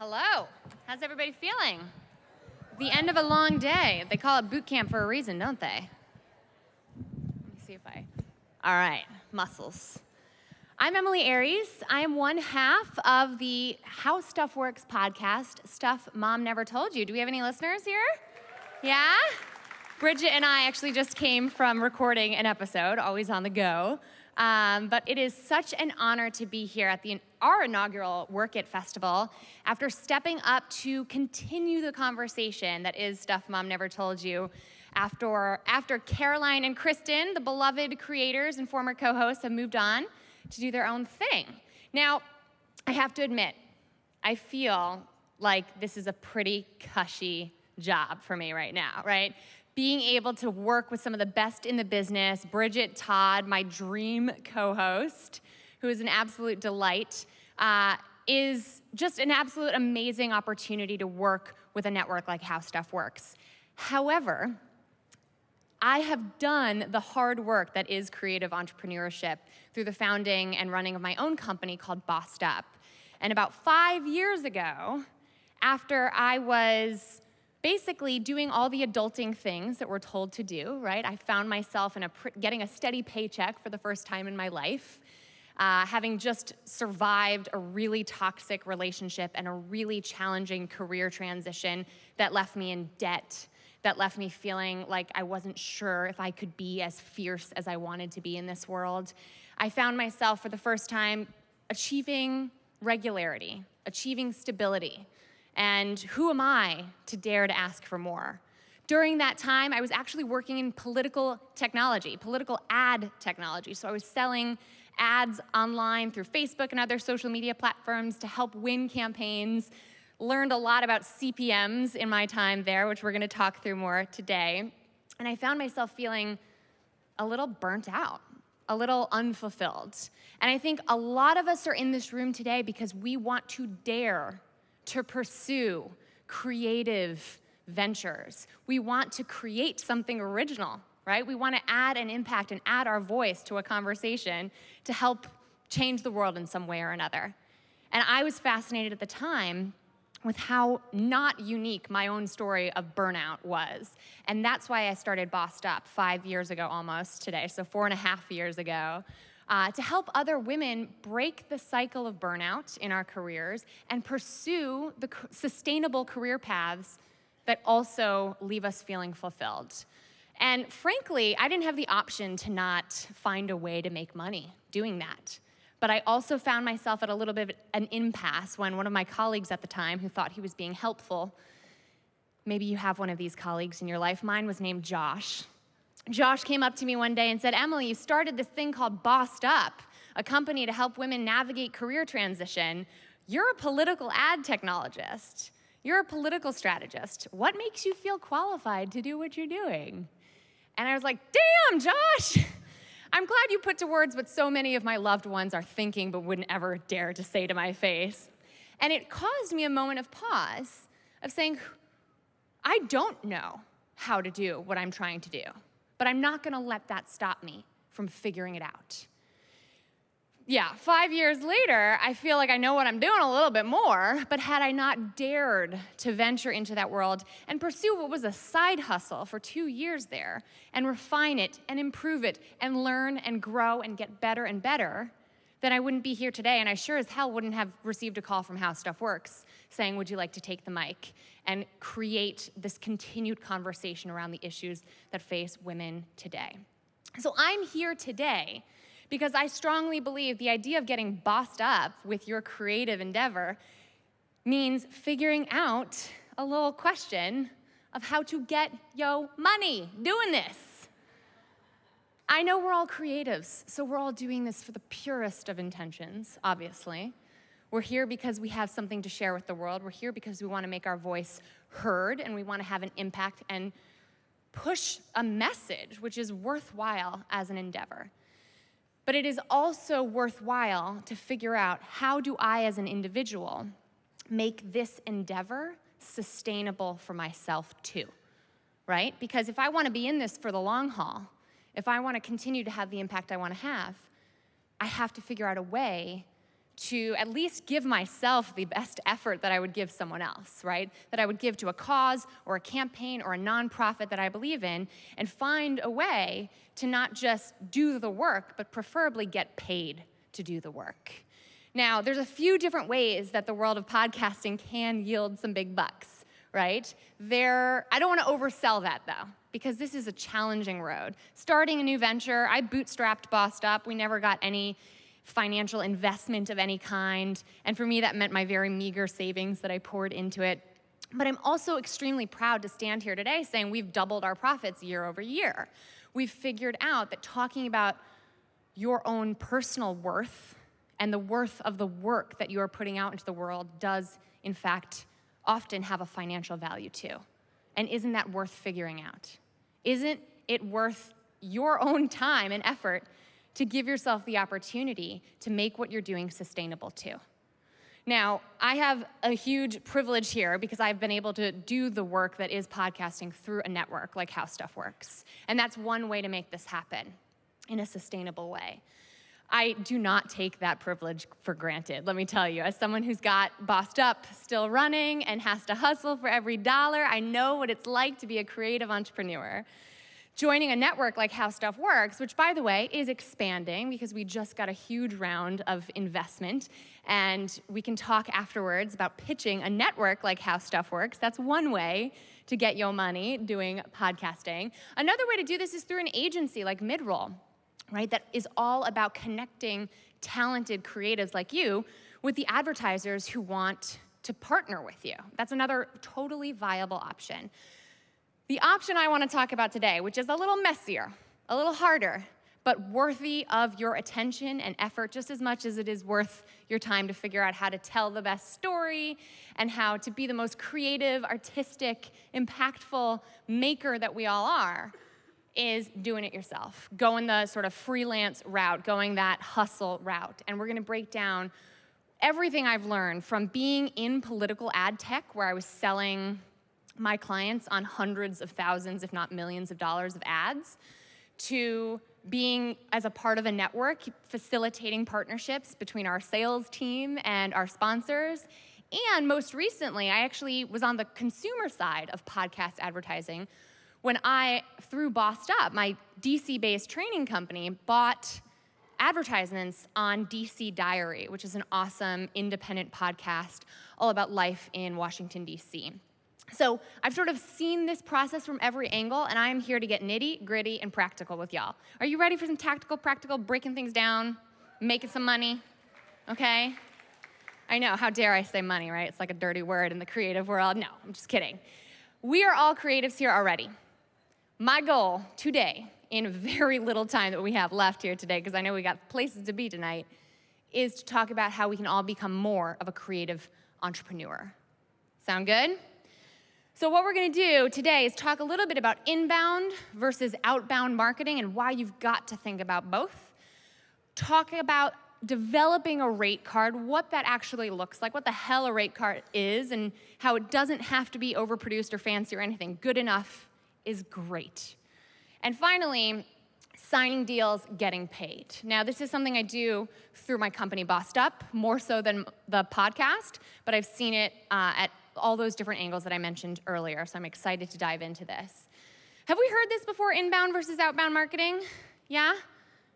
Hello. How's everybody feeling? The end of a long day. They call it boot camp for a reason, don't they? Let me see if All right, muscles. I'm Emilie Aries. I am one half of the How Stuff Works podcast, Stuff Mom Never Told You. Do we have any listeners here? Yeah? Bridget and I actually just came from recording an episode, always on the go. But it is such an honor to be here at our inaugural Work It Festival after stepping up to continue the conversation that is Stuff Mom Never Told You. After Caroline and Kristen, the beloved creators and former co-hosts, have moved on to do their own thing. Now, I have to admit, I feel like this is a pretty cushy job for me right now, right? Being able to work with some of the best in the business, Bridget Todd, my dream co-host, who is an absolute delight, is just an absolute amazing opportunity to work with a network like How Stuff Works. However, I have done the hard work that is creative entrepreneurship through the founding and running of my own company called Bossed Up. And about 5 years ago, after I was basically doing all the adulting things that we're told to do, right? I found myself getting a steady paycheck for the first time in my life, having just survived a really toxic relationship and a really challenging career transition that left me in debt, that left me feeling like I wasn't sure if I could be as fierce as I wanted to be in this world. I found myself for the first time achieving regularity, achieving stability. And who am I to dare to ask for more? During that time, I was actually working in political technology, political ad technology. So I was selling ads online through Facebook and other social media platforms to help win campaigns. Learned a lot about CPMs in my time there, which we're going to talk through more today. And I found myself feeling a little burnt out, a little unfulfilled. And I think a lot of us are in this room today because we want to dare to pursue creative ventures. We want to create something original, right? We want to add an impact and add our voice to a conversation to help change the world in some way or another. And I was fascinated at the time with how not unique my own story of burnout was. And that's why I started Bossed Up 5 years ago almost today, so 4.5 years ago, to help other women break the cycle of burnout in our careers and pursue the sustainable career paths that also leave us feeling fulfilled. And frankly, I didn't have the option to not find a way to make money doing that. But I also found myself at a little bit of an impasse when one of my colleagues at the time, who thought he was being helpful, maybe you have one of these colleagues in your life, mine was named Josh. Josh came up to me one day and said, "Emily, you started this thing called Bossed Up, a company to help women navigate career transition. You're a political ad technologist. You're a political strategist. What makes you feel qualified to do what you're doing?" And I was like, damn, Josh, I'm glad you put to words what so many of my loved ones are thinking but wouldn't ever dare to say to my face. And it caused me a moment of pause of saying, I don't know how to do what I'm trying to do, but I'm not gonna let that stop me from figuring it out. Yeah, 5 years later, I feel like I know what I'm doing a little bit more, but had I not dared to venture into that world and pursue what was a side hustle for 2 years there and refine it and improve it and learn and grow and get better and better, then I wouldn't be here today, and I sure as hell wouldn't have received a call from How Stuff Works saying, would you like to take the mic and create this continued conversation around the issues that face women today. So I'm here today because I strongly believe the idea of getting bossed up with your creative endeavor means figuring out a little question of how to get money doing this. I know we're all creatives, so we're all doing this for the purest of intentions, obviously. We're here because we have something to share with the world. We're here because we want to make our voice heard, and we want to have an impact and push a message which is worthwhile as an endeavor. But it is also worthwhile to figure out, how do I as an individual make this endeavor sustainable for myself too, right? Because if I want to be in this for the long haul, if I want to continue to have the impact I want to have to figure out a way to at least give myself the best effort that I would give someone else, right? That I would give to a cause or a campaign or a nonprofit that I believe in, and find a way to not just do the work, but preferably get paid to do the work. Now, there's a few different ways that the world of podcasting can yield some big bucks, right? I don't want to oversell that, though, because this is a challenging road. Starting a new venture, I bootstrapped Bossed Up. We never got any financial investment of any kind, and for me, that meant my very meager savings that I poured into it. But I'm also extremely proud to stand here today saying we've doubled our profits year over year. We've figured out that talking about your own personal worth and the worth of the work that you are putting out into the world does, in fact, often have a financial value too. And isn't that worth figuring out? Isn't it worth your own time and effort to give yourself the opportunity to make what you're doing sustainable too? Now, I have a huge privilege here because I've been able to do the work that is podcasting through a network like How Stuff Works. And that's one way to make this happen in a sustainable way. I do not take that privilege for granted, let me tell you. As someone who's got Bossed Up still running and has to hustle for every dollar, I know what it's like to be a creative entrepreneur. Joining a network like How Stuff Works, which, by the way, is expanding because we just got a huge round of investment, and we can talk afterwards about pitching a network like How Stuff Works. That's one way to get your money doing podcasting. Another way to do this is through an agency like Midroll, right? That is all about connecting talented creatives like you with the advertisers who want to partner with you. That's another totally viable option. The option I want to talk about today, which is a little messier, a little harder, but worthy of your attention and effort just as much as it is worth your time to figure out how to tell the best story and how to be the most creative, artistic, impactful maker that we all are, is doing it yourself, going the sort of freelance route, going that hustle route. And we're going to break down everything I've learned from being in political ad tech, where I was selling my clients on hundreds of thousands, if not millions of dollars of ads, to being as a part of a network, facilitating partnerships between our sales team and our sponsors. And most recently, I actually was on the consumer side of podcast advertising when I, through Bossed Up, my DC-based training company, bought advertisements on DC Diary, which is an awesome independent podcast all about life in Washington, DC. So I've sort of seen this process from every angle, and I'm here to get nitty, gritty, and practical with y'all. Are you ready for some tactical, practical, breaking things down, making some money? Okay? I know, how dare I say money, right? It's like a dirty word in the creative world. No, I'm just kidding. We are all creatives here already. My goal today, in very little time that we have left here today, because I know we got places to be tonight, is to talk about how we can all become more of a creative entrepreneur. Sound good? So what we're going to do today is talk a little bit about inbound versus outbound marketing and why you've got to think about both. Talk about developing a rate card, what that actually looks like, what the hell a rate card is, and how it doesn't have to be overproduced or fancy or anything. Good enough is great. And finally, signing deals, getting paid. Now, this is something I do through my company, Bossed Up, more so than the podcast, but I've seen it at all those different angles that I mentioned earlier, so I'm excited to dive into this. Have we heard this before, inbound versus outbound marketing? Yeah?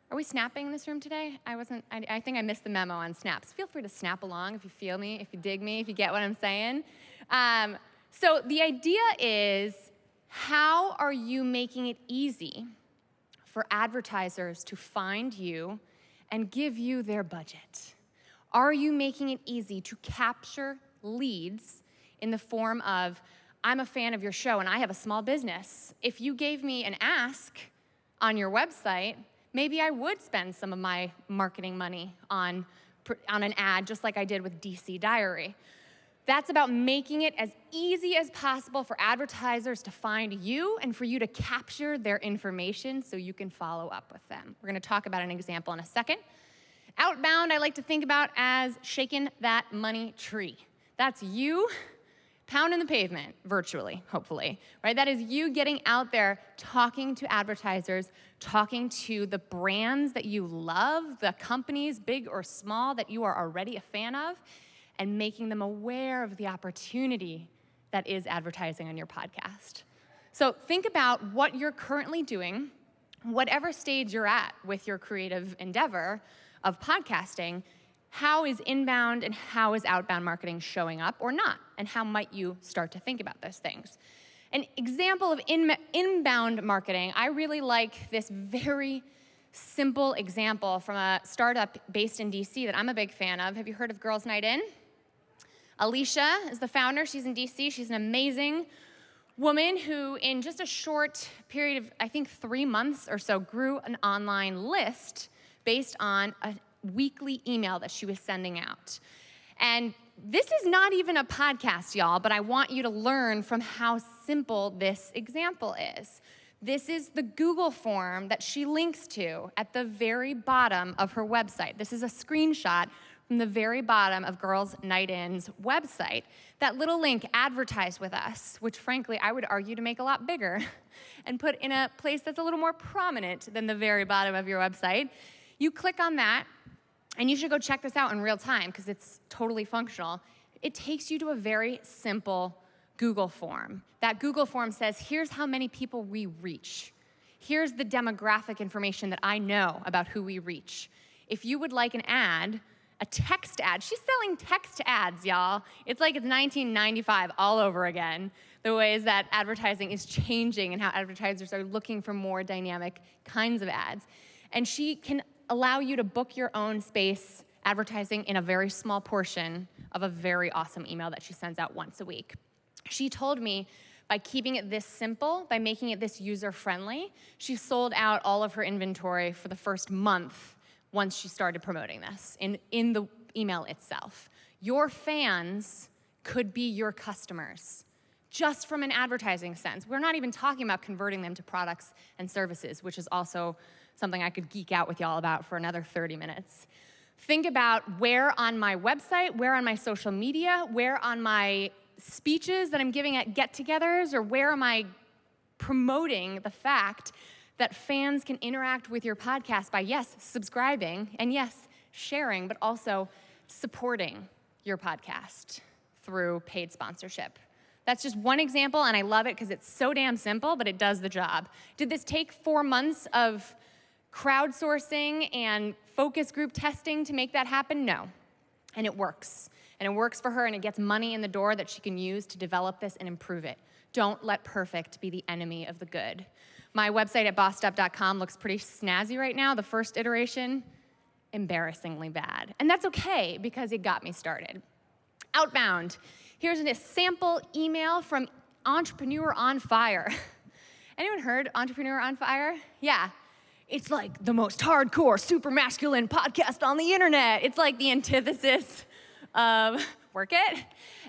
Are we snapping in this room today? I think I missed the memo on snaps. Feel free to snap along if you feel me, if you dig me, if you get what I'm saying. So the idea is, how are you making it easy for advertisers to find you and give you their budget? Are you making it easy to capture leads in the form of, I'm a fan of your show and I have a small business. If you gave me an ask on your website, maybe I would spend some of my marketing money on an ad, just like I did with DC Diary. That's about making it as easy as possible for advertisers to find you and for you to capture their information so you can follow up with them. We're going to talk about an example in a second. Outbound, I like to think about as shaking that money tree. That's you Pounding the pavement, virtually, hopefully, right? That is you getting out there, talking to advertisers, talking to the brands that you love, the companies, big or small, that you are already a fan of, and making them aware of the opportunity that is advertising on your podcast. So think about what you're currently doing, whatever stage you're at with your creative endeavor of podcasting. How is inbound and how is outbound marketing showing up or not? And how might you start to think about those things? An example of inbound marketing, I really like this very simple example from a startup based in DC that I'm a big fan of. Have you heard of Girls Night In? Alicia is the founder. She's in DC. She's an amazing woman who, in just a short period of, I think, 3 months or so, grew an online list based on a weekly email that she was sending out. And this is not even a podcast, y'all, but I want you to learn from how simple this example is. This is the Google form that she links to at the very bottom of her website. This is a screenshot from the very bottom of Girls Night In's website. That little link, advertise with us, which frankly I would argue to make a lot bigger and put in a place that's a little more prominent than the very bottom of your website. You click on that, and you should go check this out in real time because it's totally functional. It takes you to a very simple Google form. That Google form says, here's how many people we reach. Here's the demographic information that I know about who we reach. If you would like an ad, a text ad, she's selling text ads, y'all. It's like it's 1995 all over again, the ways that advertising is changing and how advertisers are looking for more dynamic kinds of ads. And she can allow you to book your own space advertising in a very small portion of a very awesome email that she sends out once a week. She told me by keeping it this simple, by making it this user-friendly, she sold out all of her inventory for the first month once she started promoting this in the email itself. Your fans could be your customers, just from an advertising sense. We're not even talking about converting them to products and services, which is also something I could geek out with y'all about for another 30 minutes. Think about where on my website, where on my social media, where on my speeches that I'm giving at get-togethers, or where am I promoting the fact that fans can interact with your podcast by, yes, subscribing, and yes, sharing, but also supporting your podcast through paid sponsorship. That's just one example, and I love it because it's so damn simple, but it does the job. Did this take 4 months of crowdsourcing and focus group testing to make that happen? No. And it works. And it works for her, and it gets money in the door that she can use to develop this and improve it. Don't let perfect be the enemy of the good. My website at bossedup.com looks pretty snazzy right now. The first iteration, embarrassingly bad. And that's okay, because it got me started. Outbound. Here's a sample email from Entrepreneur on Fire. Anyone heard Entrepreneur on Fire? Yeah. It's like the most hardcore, super masculine podcast on the internet. It's like the antithesis of Work It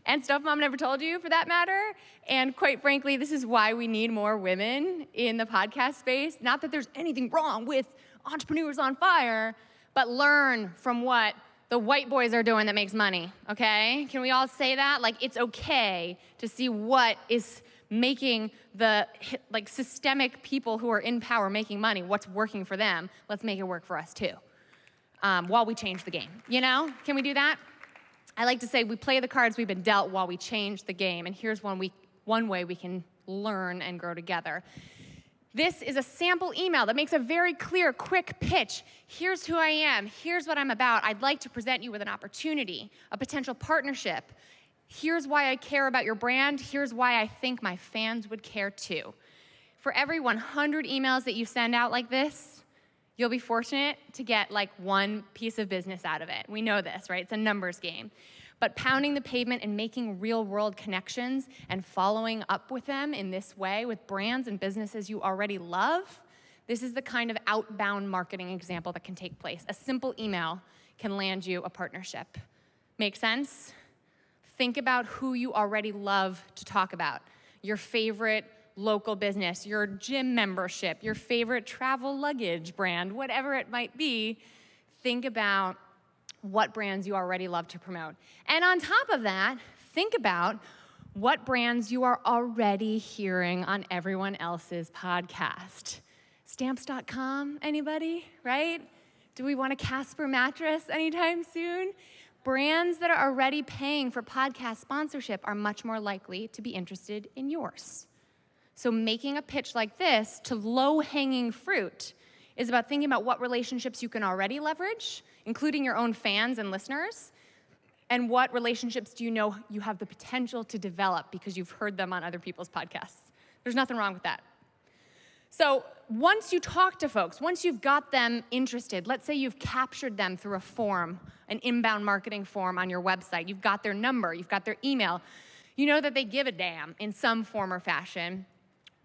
and Stuff Mom Never Told You, for that matter. And quite frankly, this is why we need more women in the podcast space. Not that there's anything wrong with Entrepreneurs on Fire, but learn from what the white boys are doing that makes money, okay? Can we all say that? Like, it's okay to see what is making the systemic people who are in power making money, what's working for them. Let's make it work for us too, while we change the game. You know, can we do that? I like to say we play the cards we've been dealt while we change the game, and here's one way we can learn and grow together. This is a sample email that makes a very clear, quick pitch. Here's who I am. Here's what I'm about. I'd like to present you with an opportunity, a potential partnership. Here's why I care about your brand. Here's why I think my fans would care too. For every 100 emails that you send out like this, you'll be fortunate to get like one piece of business out of it. We know this, right? It's a numbers game. But pounding the pavement and making real-world connections and following up with them in this way with brands and businesses you already love, this is the kind of outbound marketing example that can take place. A simple email can land you a partnership. Make sense? Think about who you already love to talk about. Your favorite local business, your gym membership, your favorite travel luggage brand, whatever it might be. Think about what brands you already love to promote. And on top of that, think about what brands you are already hearing on everyone else's podcast. Stamps.com, anybody, right? Do we want a Casper mattress anytime soon? Brands that are already paying for podcast sponsorship are much more likely to be interested in yours. So making a pitch like this to low-hanging fruit is about thinking about what relationships you can already leverage, including your own fans and listeners, and what relationships do you know you have the potential to develop because you've heard them on other people's podcasts. There's nothing wrong with that. So once you talk to folks, once you've got them interested, let's say you've captured them through a form, an inbound marketing form on your website, you've got their number, you've got their email, you know that they give a damn in some form or fashion.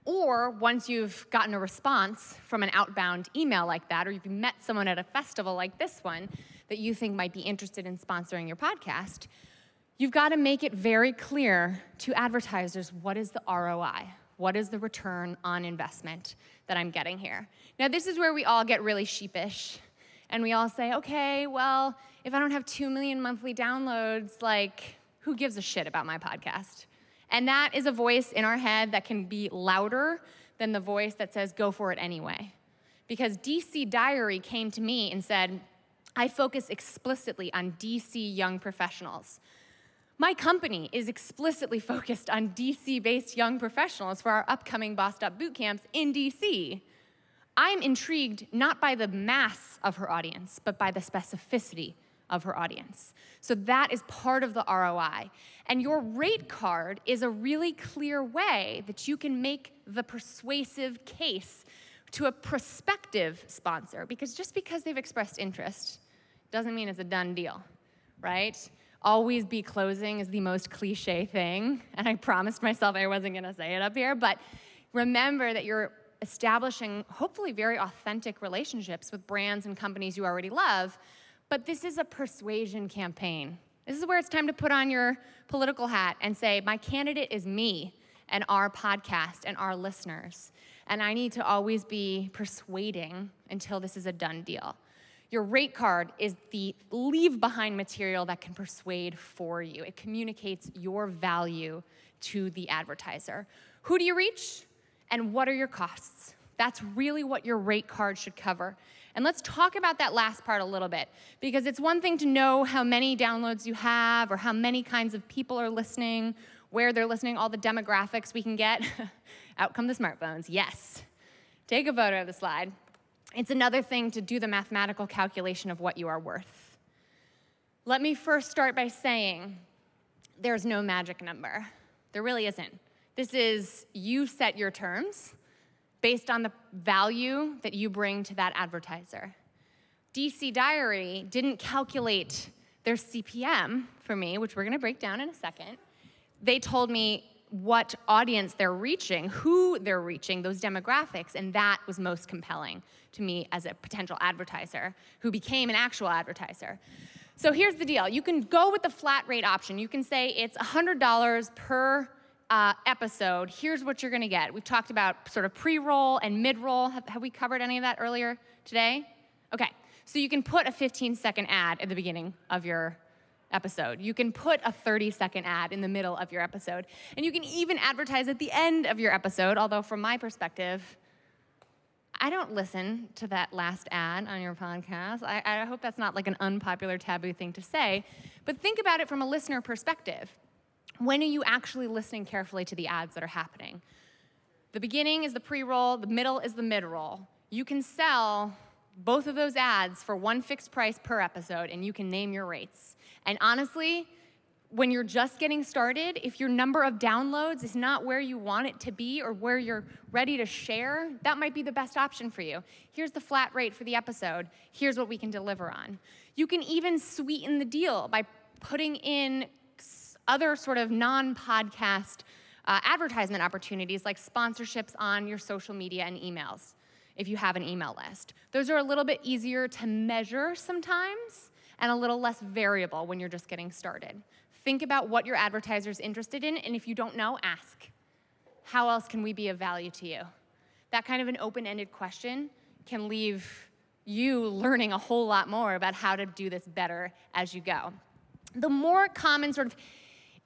Or once you've gotten a response from an outbound email like that, or you've met someone at a festival like this one that you think might be interested in sponsoring your podcast, you've got to make it very clear to advertisers what is the ROI. What is the return on investment that I'm getting here? Now, this is where we all get really sheepish, and we all say, okay, well, if I don't have 2 million monthly downloads, like, who gives a shit about my podcast? And that is a voice in our head that can be louder than the voice that says, go for it anyway. Because DC Diary came to me and said, I focus explicitly on DC young professionals. My company is explicitly focused on DC-based young professionals for our upcoming Bossed Up boot camps in DC. I'm intrigued not by the mass of her audience, but by the specificity of her audience. So that is part of the ROI. And your rate card is a really clear way that you can make the persuasive case to a prospective sponsor, because just because they've expressed interest doesn't mean it's a done deal, right? Always be closing is the most cliche thing, and I promised myself I wasn't gonna say it up here, but remember that you're establishing hopefully very authentic relationships with brands and companies you already love, but this is a persuasion campaign. This is where it's time to put on your political hat and say, my candidate is me and our podcast and our listeners, and I need to always be persuading until this is a done deal. Your rate card is the leave-behind material that can persuade for you. It communicates your value to the advertiser. Who do you reach, and what are your costs? That's really what your rate card should cover. And let's talk about that last part a little bit, because it's one thing to know how many downloads you have or how many kinds of people are listening, where they're listening, all the demographics we can get. Out come the smartphones, yes. Take a photo of the slide. It's another thing to do the mathematical calculation of what you are worth. Let me first start by saying there's no magic number. There really isn't. This is you set your terms based on the value that you bring to that advertiser. DC Diary didn't calculate their CPM for me, which we're gonna break down in a second. They told me what audience they're reaching, who they're reaching, those demographics, and that was most compelling to me as a potential advertiser who became an actual advertiser. So here's the deal. You can go with the flat rate option. You can say it's $100 per episode. Here's what you're gonna get. We've talked about sort of pre-roll and mid-roll. Have we covered any of that earlier today? Okay, so you can put a 15-second ad at the beginning of your episode. You can put a 30-second ad in the middle of your episode. And you can even advertise at the end of your episode, although from my perspective, I don't listen to that last ad on your podcast. I hope that's not like an unpopular taboo thing to say, but think about it from a listener perspective. When are you actually listening carefully to the ads that are happening? The beginning is the pre-roll, the middle is the mid-roll. You can sell both of those ads for one fixed price per episode, and you can name your rates. And honestly, when you're just getting started, if your number of downloads is not where you want it to be or where you're ready to share, that might be the best option for you. Here's the flat rate for the episode. Here's what we can deliver on. You can even sweeten the deal by putting in other sort of non-podcast advertisement opportunities like sponsorships on your social media and emails, if you have an email list. Those are a little bit easier to measure sometimes and a little less variable when you're just getting started. Think about what your advertiser's interested in, and if you don't know, ask. How else can we be of value to you? That kind of an open-ended question can leave you learning a whole lot more about how to do this better as you go. The more common sort of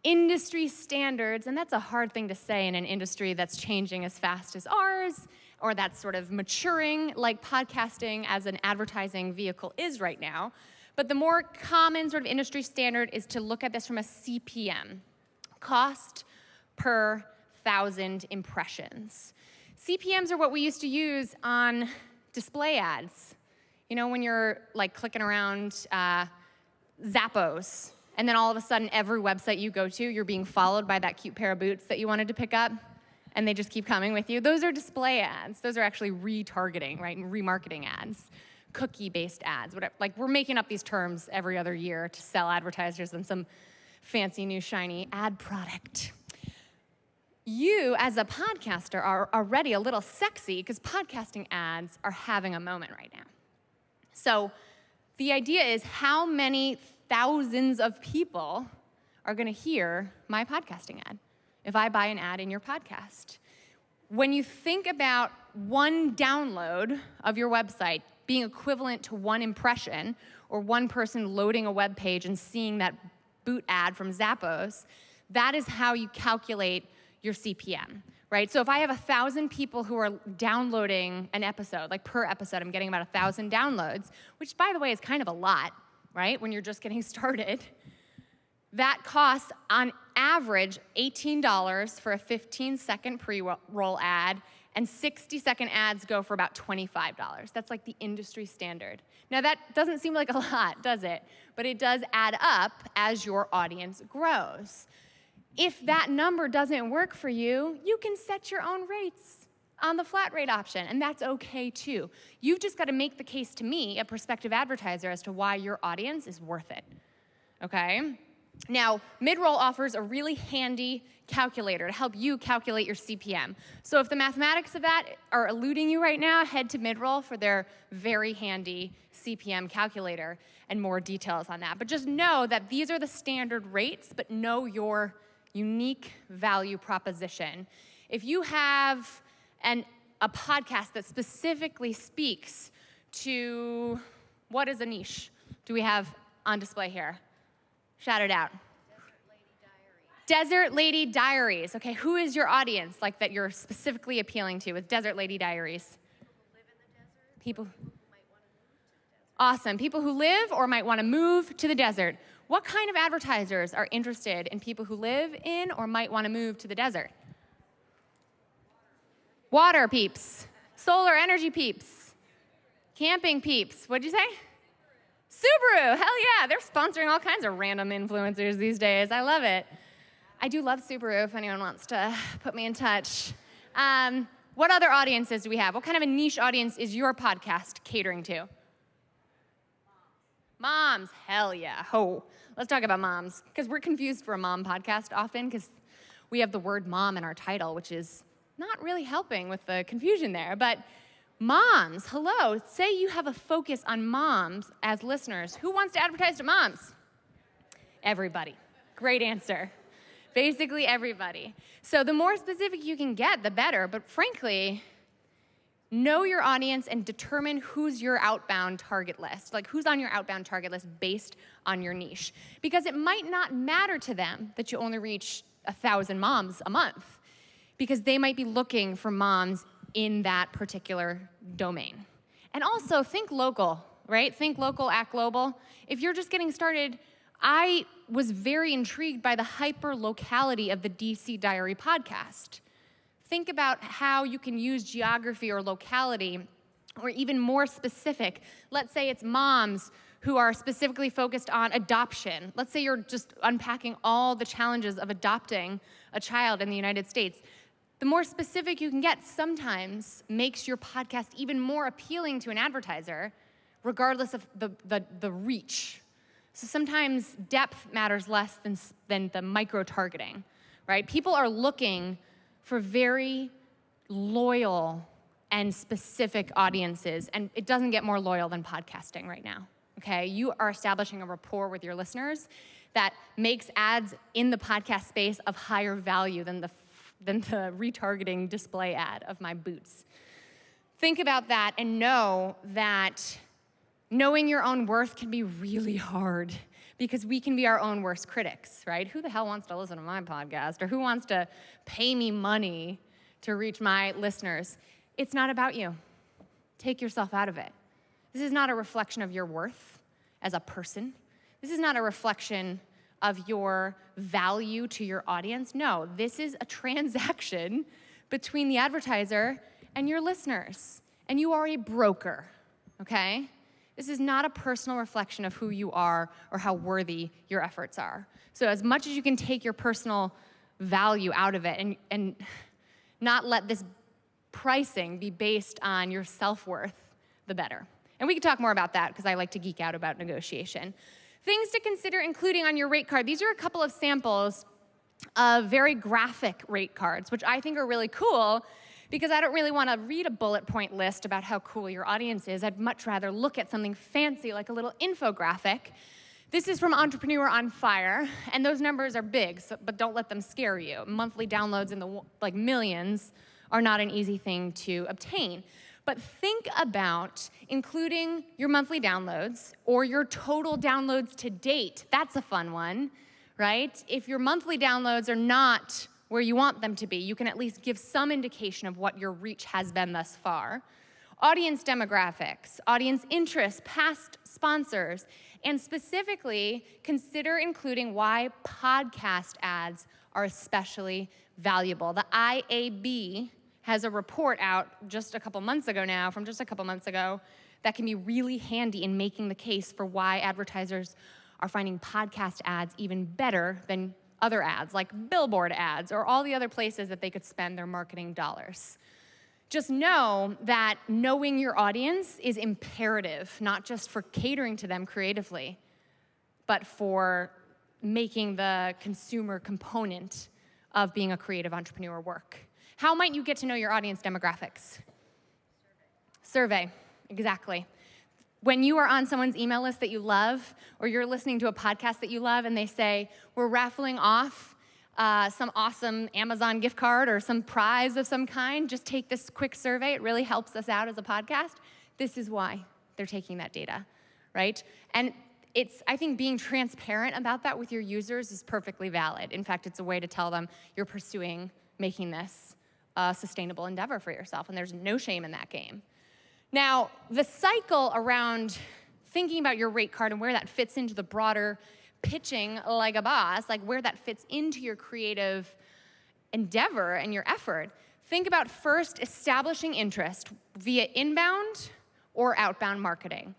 Industry standards, and that's a hard thing to say in an industry that's changing as fast as ours, or that's sort of maturing like podcasting as an advertising vehicle is right now. But the more common sort of industry standard is to look at this from a CPM, cost per 1,000 impressions. CPMs are what we used to use on display ads. You know, when you're like clicking around Zappos, and then all of a sudden every website you go to, you're being followed by that cute pair of boots that you wanted to pick up, and they just keep coming with you. Those are display ads. Those are actually retargeting, right, and remarketing ads, cookie-based ads, whatever. Like, we're making up these terms every other year to sell advertisers on some fancy new shiny ad product. You, as a podcaster, are already a little sexy because podcasting ads are having a moment right now. So the idea is, how many thousands of people are going to hear my podcasting ad if I buy an ad in your podcast? When you think about one download of your website being equivalent to one impression, or one person loading a web page and seeing that boot ad from Zappos, that is how you calculate your CPM, right? So if I have 1,000 people who are downloading an episode, like per episode, I'm getting about 1,000 downloads, which, by the way, is kind of a lot, right, when you're just getting started. That costs, on average, $18 for a 15-second pre-roll ad, and 60-second ads go for about $25. That's like the industry standard. Now, that doesn't seem like a lot, does it? But it does add up as your audience grows. If that number doesn't work for you, you can set your own rates on the flat rate option, and that's okay too. You've just got to make the case to me, a prospective advertiser, as to why your audience is worth it, okay? Now, mid-roll offers a really handy calculator to help you calculate your CPM. So if the mathematics of that are eluding you right now, head to mid-roll for their very handy CPM calculator and more details on that. But just know that these are the standard rates, but know your unique value proposition. If you have a podcast that specifically speaks to, what is a niche do we have on display here? Shout it out. Desert Lady Diaries. Okay, who is your audience like that you're specifically appealing to with Desert Lady Diaries? People who live in the desert. People who might want to move to the desert. Awesome. People who live or might want to move to the desert. What kind of advertisers are interested in people who live in or might want to move to the desert? Water peeps, solar energy peeps, camping peeps. What'd you say? Subaru, hell yeah. They're sponsoring all kinds of random influencers these days. I love it. I do love Subaru if anyone wants to put me in touch. What other audiences do we have? What kind of a niche audience is your podcast catering to? Moms, hell yeah. Ho. Let's talk about moms, because we're confused for a mom podcast often because we have the word mom in our title, which is not really helping with the confusion there. But moms, hello. Say you have a focus on moms as listeners. Who wants to advertise to moms? Everybody. Great answer. Basically everybody. So the more specific you can get, the better. But frankly, know your audience and determine who's your outbound target list, like who's on your outbound target list based on your niche. Because it might not matter to them that you only reach 1,000 moms a month, because they might be looking for moms in that particular domain. And also think local, right? Think local, act global. If you're just getting started, I was very intrigued by the hyper-locality of the DC Diary podcast. Think about how you can use geography or locality, or even more specific. Let's say it's moms who are specifically focused on adoption. Let's say you're just unpacking all the challenges of adopting a child in the United States. The more specific you can get sometimes makes your podcast even more appealing to an advertiser, regardless of the reach. So sometimes depth matters less than the micro-targeting, right? People are looking for very loyal and specific audiences, and it doesn't get more loyal than podcasting right now, okay? You are establishing a rapport with your listeners that makes ads in the podcast space of higher value than the retargeting display ad of my boots. Think about that and know that knowing your own worth can be really hard, because we can be our own worst critics, right? Who the hell wants to listen to my podcast, or who wants to pay me money to reach my listeners? It's not about you. Take yourself out of it. This is not a reflection of your worth as a person. This is not a reflection of your value to your audience. No, this is a transaction between the advertiser and your listeners. And you are a broker, okay? This is not a personal reflection of who you are or how worthy your efforts are. So as much as you can take your personal value out of it and not let this pricing be based on your self-worth, the better. And we can talk more about that because I like to geek out about negotiation. Things to consider including on your rate card. These are a couple of samples of very graphic rate cards, which I think are really cool because I don't really want to read a bullet point list about how cool your audience is. I'd much rather look at something fancy like a little infographic. This is from Entrepreneur on Fire, and those numbers are big, but don't let them scare you. Monthly downloads in the millions are not an easy thing to obtain. But think about including your monthly downloads or your total downloads to date. That's a fun one, right? If your monthly downloads are not where you want them to be, you can at least give some indication of what your reach has been thus far. Audience demographics, audience interests, past sponsors, and specifically consider including why podcast ads are especially valuable. The IAB has a report out from just a couple months ago, that can be really handy in making the case for why advertisers are finding podcast ads even better than other ads, like billboard ads or all the other places that they could spend their marketing dollars. Just know that knowing your audience is imperative, not just for catering to them creatively, but for making the consumer component of being a creative entrepreneur work. How might you get to know your audience demographics? Survey, exactly. When you are on someone's email list that you love, or you're listening to a podcast that you love, and they say, we're raffling off some awesome Amazon gift card or some prize of some kind, just take this quick survey. It really helps us out as a podcast. This is why they're taking that data, right? And I think being transparent about that with your users is perfectly valid. In fact, it's a way to tell them you're pursuing making this a sustainable endeavor for yourself, and there's no shame in that game. Now, the cycle around thinking about your rate card and where that fits into the broader pitching like a boss, like where that fits into your creative endeavor and your effort, think about first establishing interest via inbound or outbound marketing.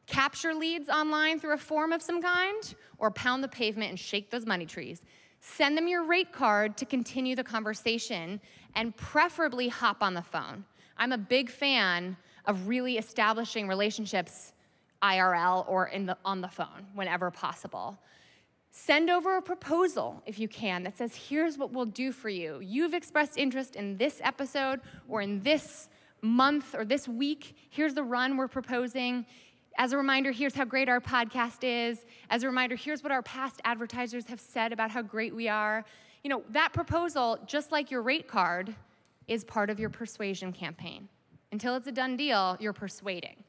Capture leads online through a form of some kind, or pound the pavement and shake those money trees. Send them your rate card to continue the conversation, and preferably hop on the phone. I'm a big fan of really establishing relationships IRL or on the phone whenever possible. Send over a proposal, if you can, that says, here's what we'll do for you. You've expressed interest in this episode or in this month or this week. Here's the run we're proposing. As a reminder, here's how great our podcast is. As a reminder, here's what our past advertisers have said about how great we are. You know, that proposal, just like your rate card, is part of your persuasion campaign. Until it's a done deal, you're persuading.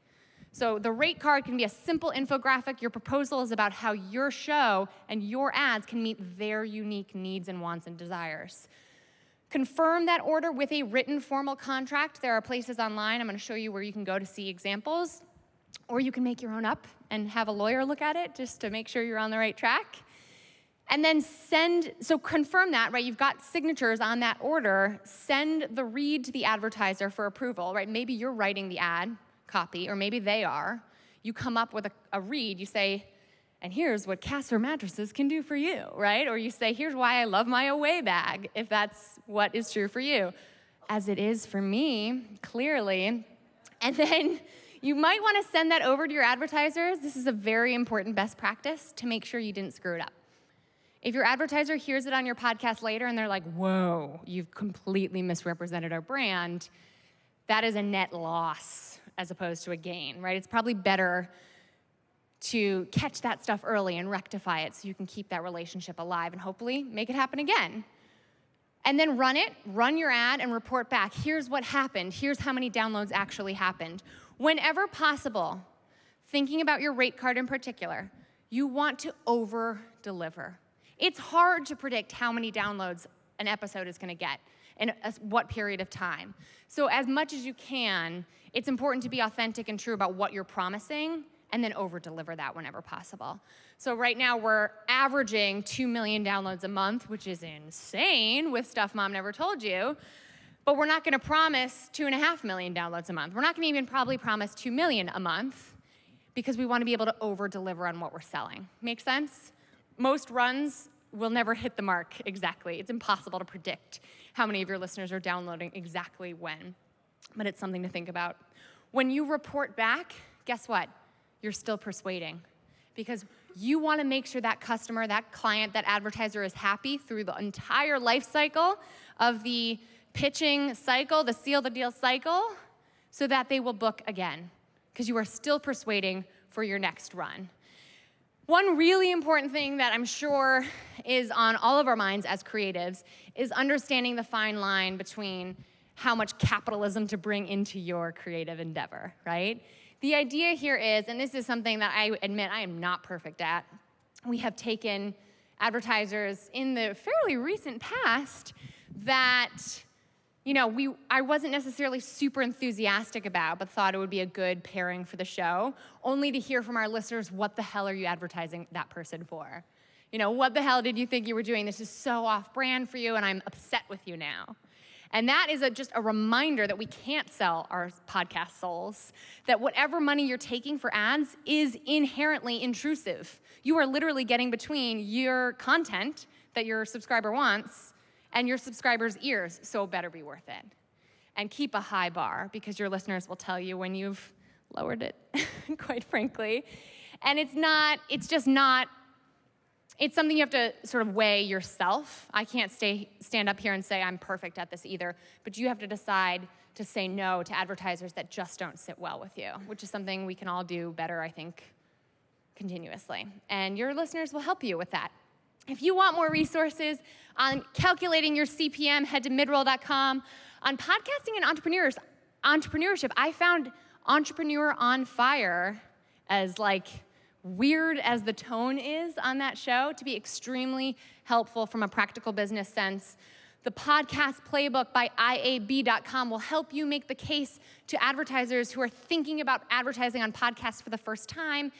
So the rate card can be a simple infographic. Your proposal is about how your show and your ads can meet their unique needs and wants and desires. Confirm that order with a written formal contract. There are places online, I'm going to show you where you can go to see examples. Or you can make your own up and have a lawyer look at it just to make sure you're on the right track. And then confirm that, right? You've got signatures on that order. Send the read to the advertiser for approval, right? Maybe you're writing the ad copy, or maybe they are. You come up with a read. You say, and here's what Casper mattresses can do for you, right? Or you say, here's why I love my away bag, if that's what is true for you. As it is for me, clearly. And then you might want to send that over to your advertisers. This is a very important best practice to make sure you didn't screw it up. If your advertiser hears it on your podcast later and they're like, whoa, you've completely misrepresented our brand, that is a net loss as opposed to a gain, right? It's probably better to catch that stuff early and rectify it so you can keep that relationship alive and hopefully make it happen again. And then run your ad and report back. Here's what happened. Here's how many downloads actually happened. Whenever possible, thinking about your rate card in particular, you want to over-deliver. It's hard to predict how many downloads an episode is going to get in what period of time. So as much as you can, it's important to be authentic and true about what you're promising and then over-deliver that whenever possible. So right now we're averaging 2 million downloads a month, which is insane with Stuff Mom Never Told You, but we're not gonna promise 2.5 million downloads a month. We're not gonna even probably promise 2 million a month because we wanna be able to over-deliver on what we're selling. Make sense? Most runs will never hit the mark exactly. It's impossible to predict how many of your listeners are downloading exactly when, but it's something to think about. When you report back, guess what? You're still persuading because you want to make sure that customer, that client, that advertiser is happy through the entire life cycle of the pitching cycle, the seal the deal cycle, so that they will book again because you are still persuading for your next run. One really important thing that I'm sure is on all of our minds as creatives is understanding the fine line between how much capitalism to bring into your creative endeavor, right? The idea here is, and this is something that I admit I am not perfect at, we have taken advertisers in the fairly recent past that, I wasn't necessarily super enthusiastic about, but thought it would be a good pairing for the show, only to hear from our listeners, what the hell are you advertising that person for? What the hell did you think you were doing? This is so off-brand for you, and I'm upset with you now. And that is just a reminder that we can't sell our podcast souls, that whatever money you're taking for ads is inherently intrusive. You are literally getting between your content that your subscriber wants and your subscriber's ears, so it better be worth it. And keep a high bar, because your listeners will tell you when you've lowered it, quite frankly. And it's something you have to sort of weigh yourself. I can't stand up here and say I'm perfect at this either, but you have to decide to say no to advertisers that just don't sit well with you, which is something we can all do better, I think, continuously. And your listeners will help you with that. If you want more resources on calculating your CPM, head to midroll.com. On podcasting and entrepreneurship, I found Entrepreneur on Fire, as weird as the tone is on that show, to be extremely helpful from a practical business sense. The podcast playbook by IAB.com will help you make the case to advertisers who are thinking about advertising on podcasts for the first time.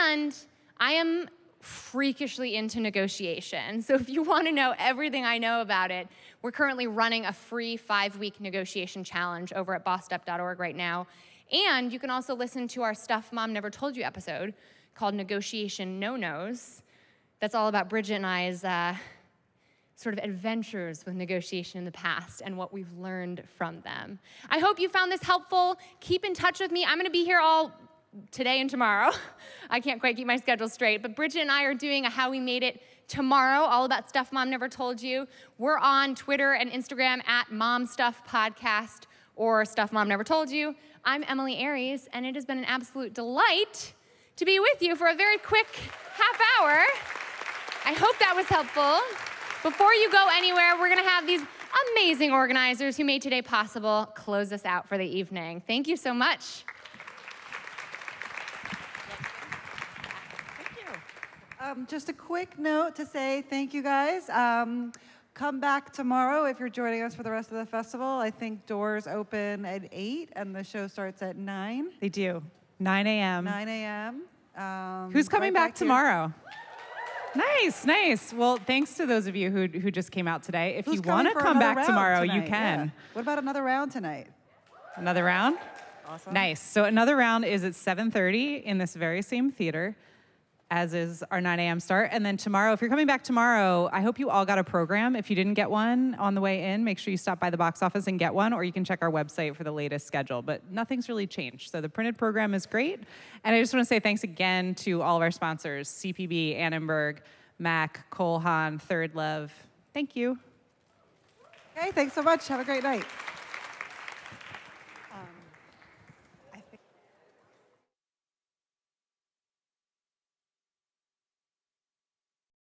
And I am freakishly into negotiation. So if you want to know everything I know about it, we're currently running a free 5-week negotiation challenge over at bossedup.org right now. And you can also listen to our Stuff Mom Never Told You episode called Negotiation No-Nos. That's all about Bridget and I's sort of adventures with negotiation in the past and what we've learned from them. I hope you found this helpful. Keep in touch with me. I'm going to be here all today and tomorrow. I can't quite keep my schedule straight, but Bridget and I are doing a How We Made It tomorrow, all about Stuff Mom Never Told You. We're on Twitter and Instagram at MomStuffPodcast or Stuff Mom Never Told You. I'm Emilie Aries, and it has been an absolute delight to be with you for a very quick half hour. I hope that was helpful. Before you go anywhere, we're gonna have these amazing organizers who made today possible close us out for the evening. Thank you so much. Just a quick note to say thank you, guys. Come back tomorrow if you're joining us for the rest of the festival. I think doors open at 8 and the show starts at 9. They do. 9 a.m. 9 a.m. Who's coming right back tomorrow? Nice, nice. Well, thanks to those of you who just came out today. If you want to come back tomorrow, you can. Yeah. What about another round tonight? Another round? Awesome. Nice. So another round is at 7:30 in this very same theater, as is our 9 a.m. start. And then tomorrow, if you're coming back tomorrow, I hope you all got a program. If you didn't get one on the way in, make sure you stop by the box office and get one, or you can check our website for the latest schedule. But nothing's really changed. So the printed program is great. And I just want to say thanks again to all of our sponsors, CPB, Annenberg, Mac, Cole Haan, Third Love. Thank you. Okay, thanks so much. Have a great night.